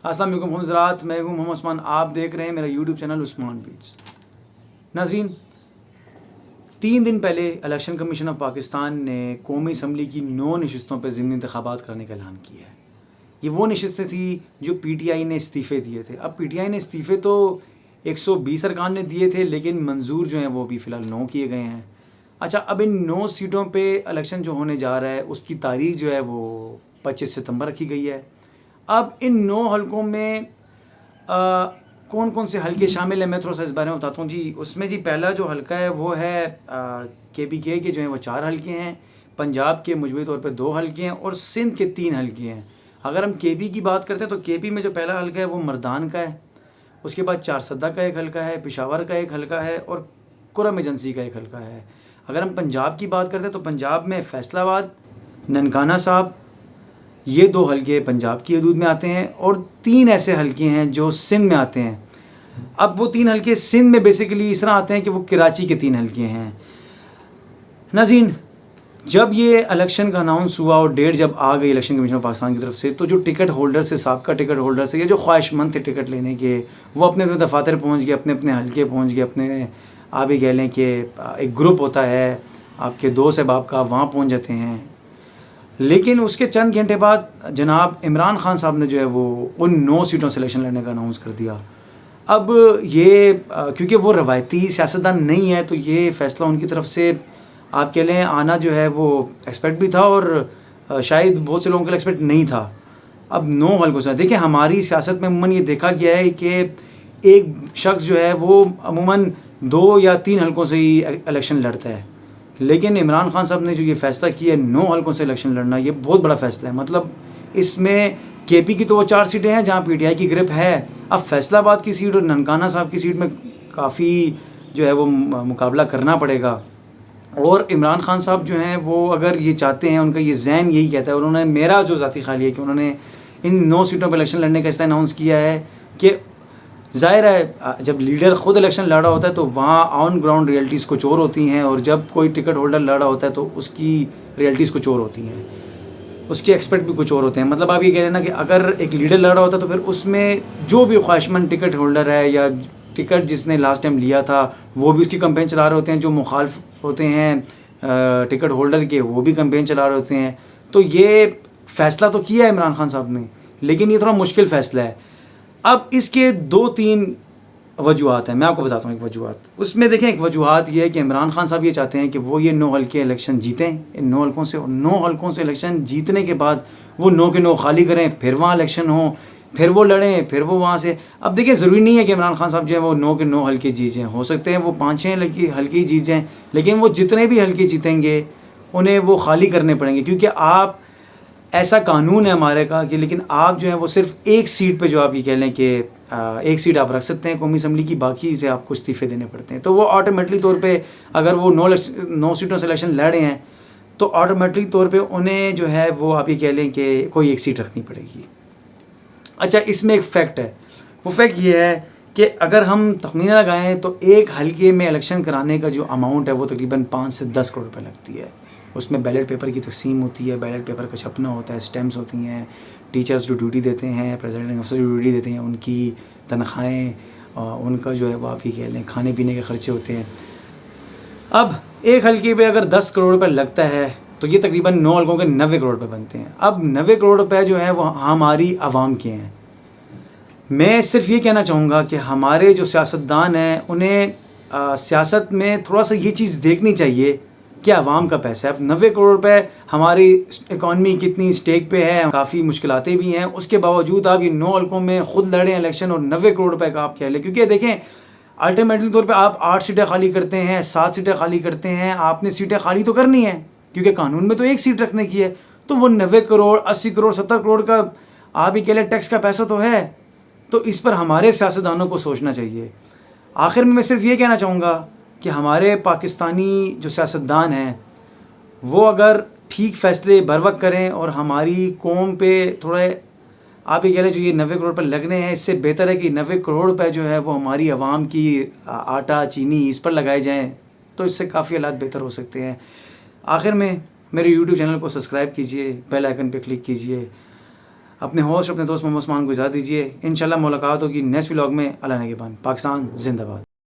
अस्सलाम वालेकुम हज़रात, मैं हूँ मोहम्मद उस्मान। आप देख रहे हैं मेरा यूट्यूब चैनल उस्मान बीट्स। नाज़रीन, 3 दिन पहले इलेक्शन कमीशन ऑफ पाकिस्तान ने कौमी असम्बली की 9 नशिस्तों पर ज़िमनी इंतखाबात कराने का ऐलान किया है। ये वो नशिस्तें थी जो PTI ने इस्तीफ़े दिए थे। अब PTI ने इस्तीफ़े तो 120 अरकान ने दिए थे, लेकिन मंजूर जो हैं वो भी फ़िलहाल 9 किए गए हैं। अच्छा, अब इन 9 सीटों पे इलेक्शन जो होने जा रहा है उसकी तारीख जो है वो 25 सितंबर रखी गई है। अब इन 9 हलकों में कौन कौन से हलके शामिल हैं, मैं थोड़ा सा इस बारे में बताता हूँ जी। उसमें जी पहला जो हलका है वो है KPK के जो हैं वो 4 हलके हैं, पंजाब के मजमूई तौर पे 2 हलके हैं और सिंध के 3 हलके हैं। अगर हम KP की बात करते हैं तो KP में जो पहला हलका है वो मर्दान का है, उसके बाद चारसद्दा का एक हलका है, पेशावर का एक हलका है और कुरम एजेंसी का एक हलका है। अगर हम पंजाब की बात करते हैं तो पंजाब में फैसलाबाद, ननकाना साहब, ये 2 हलके पंजाब की हदूद में आते हैं और 3 ऐसे हलके हैं जो सिंध में आते हैं। अब वो 3 हलके सिंध में बेसिकली इस तरह आते हैं कि वो कराची के 3 हलके हैं। नाज़रीन, जब ये इलेक्शन का अनाउंस हुआ और डेट जब आ गई इलेक्शन कमीशन ऑफ पाकिस्तान की तरफ से, तो जो टिकट होल्डर से, साबका टिकट होल्डर से, ये जो ख्वाहिशमंद थे टिकट लेने के, वो अपने अपने दफातर पहुँच गए, अपने अपने हलके पहुँच गए, अपने आप ही कह लें कि एक ग्रुप होता है आपके दोस्त अहबाब का, वहाँ पहुँच जाते हैं। लेकिन उसके चंद घंटे बाद जनाब इमरान खान साहब ने जो है वो उन 9 सीटों से इलेक्शन लड़ने का अनाउंस कर दिया। अब ये क्योंकि वो रवायती सियासतदान नहीं है, तो ये फ़ैसला उनकी तरफ से आप कह लें आना जो है वो एक्सपेक्ट भी था और शायद बहुत से लोगों के लिए एक्सपेक्ट नहीं था। अब 9 हलकों से देखिए, हमारी सियासत में अमूमन ये देखा गया है कि एक शख्स जो है वो अमूमन 2 या 3 हलकों से ही इलेक्शन लड़ता है, लेकिन इमरान खान साहब ने जो ये फ़ैसला किया है 9 हलकों से इलेक्शन लड़ना, ये बहुत बड़ा फ़ैसला है। मतलब इसमें KP की तो वो 4 सीटें हैं जहाँ PTI की ग्रिप है। अब फैसलाबाद की सीट और ननकाना साहब की सीट में काफ़ी जो है वो मुकाबला करना पड़ेगा। और इमरान खान साहब जो हैं वो अगर ये चाहते हैं, उनका ये ज़हन यही कहता है, उन्होंने, मेरा जो ज़ाती ख्याल है कि उन्होंने इन 9 सीटों पर इलेक्शन लड़ने का इसलिए अनाउंस किया है कि ज़ाहिर है जब लीडर ख़ुद इलेक्शन लड़ा होता है तो वहाँ ऑन ग्राउंड रियलिटीज़ कुछ और होती हैं, और जब कोई टिकट होल्डर लड़ा होता है तो उसकी रियलिटीज़ कुछ और होती हैं, उसके एक्सपेक्ट भी कुछ और होते हैं। मतलब आप ये कह रहे हैं ना कि अगर एक लीडर लड़ा होता है तो फिर उसमें जो भी ख्वाहिशमंद टिकट होल्डर है या टिकट जिसने लास्ट टाइम लिया था वो भी उसकी कंपेन चला रहे होते हैं, जो मुखालिफ होते हैं टिकट होल्डर के वो भी कंपेन चला रहे होते हैं। तो ये फ़ैसला तो किया है इमरान खान साहब ने, लेकिन ये थोड़ा मुश्किल फ़ैसला है। अब इसके 2-3 वजूहात हैं, मैं आपको बताता हूँ एक वजूहात। उसमें देखें, एक वजूहात ये है कि इमरान खान साहब ये चाहते हैं कि वो ये 9 हलके इलेक्शन जीतें, इन 9 हलकों से, और 9 हलकों से इलेक्शन जीतने के बाद वो 9 के 9 खाली करें, फिर वहाँ इलेक्शन हो, फिर वो लड़ें, फिर वो वहाँ से। अब देखिए, ज़रूरी नहीं है कि इमरान खान साहब जो है वो 9 के 9 हलके जीत जाएँ, हो सकते हैं वो 5-6 हलके ही जीत जाएँ, लेकिन वो जितने भी हलके जीतेंगे उन्हें वो खाली करने पड़ेंगे, क्योंकि आप, ऐसा कानून है हमारे का कि, लेकिन आप जो है वो सिर्फ एक सीट पे जो आप ये कह लें कि एक सीट आप रख सकते हैं कौमी असम्बली की, बाकी से आपको इस्तीफ़े देने पड़ते हैं। तो वो ऑटोमेटिकली तौर पे अगर वो 9 सीटों से इलेक्शन लड़ रहे हैं तो ऑटोमेटिक तौर पे उन्हें जो है वो आप ये कह लें कि कोई एक सीट रखनी पड़ेगी। अच्छा, इसमें एक फ़ैक्ट है, वो फैक्ट ये है कि अगर हम तखमीना लगाएँ तो एक हल्के में इलेक्शन कराने का जो अमाउंट है वो तकरीबन 5 से 10 करोड़ रुपये लगती है। उसमें बैलेट पेपर की तकसीम होती है, बैलेट पेपर का छपना होता है, स्टैम्प्स होती हैं, टीचर्स जो ड्यूटी देते हैं, प्रेसिडेंट ऑफिसर जो ड्यूटी देते हैं, उनकी तनख्वाहें, उनका जो है वो आप ही कह लें खाने पीने के ख़र्चे होते हैं। अब एक हल्के पे अगर 10 करोड़ रुपये लगता है तो ये तकरीबन 9 हल्कों के 90 करोड़ रुपये बनते हैं। अब 90 करोड़ रुपये जो है वो हमारी आवाम के हैं। मैं सिर्फ ये कहना चाहूँगा कि हमारे जो सियासतदान हैं उन्हें सियासत में थोड़ा सा ये चीज़ देखनी चाहिए कि आवाम का पैसा है। अब 90 करोड़ रुपए हमारी इकॉनमी कितनी स्टेक पे है, काफ़ी मुश्किलातें भी हैं, उसके बावजूद आप ये 9 हल्कों में ख़ुद लड़ें इलेक्शन और 90 करोड़ रुपए का आप कह लें, क्योंकि देखें अल्टीमेटली तौर पे आप 8 सीटें खाली करते हैं, 7 सीटें खाली करते हैं, आपने सीटें खाली तो करनी है क्योंकि कानून में तो एक सीट रखने की है। तो वो 90 करोड़, 80 करोड़, 70 करोड़ का आप ही कह लें टैक्स का पैसा तो है, तो इस पर हमारे सियासतदानों को सोचना चाहिए। आखिर में मैं सिर्फ ये कहना चाहूँगा कि हमारे पाकिस्तानी जो सियासतदान हैं वो अगर ठीक फ़ैसले बर वक्त करें और हमारी कौम पे थोड़े आप ये कह लें जो ये 90 करोड़ रुपये लगने हैं, इससे बेहतर है कि 90 करोड़ रुपये जो है वो हमारी आवाम की आटा चीनी इस पर लगाए जाएँ, तो इससे काफ़ी हालात बेहतर हो सकते हैं। आखिर में मेरे YouTube चैनल को सब्सक्राइब कीजिए, बेल आइकन पे क्लिक कीजिए। अपने होस्ट अपने दोस्त मोहम्मद उस्मान को इजाज़त दीजिए। इंशाल्लाह मुलाकात होगी नेक्स्ट व्लॉग में। अल्लाह ने के पाकिस्तान जिंदाबाद।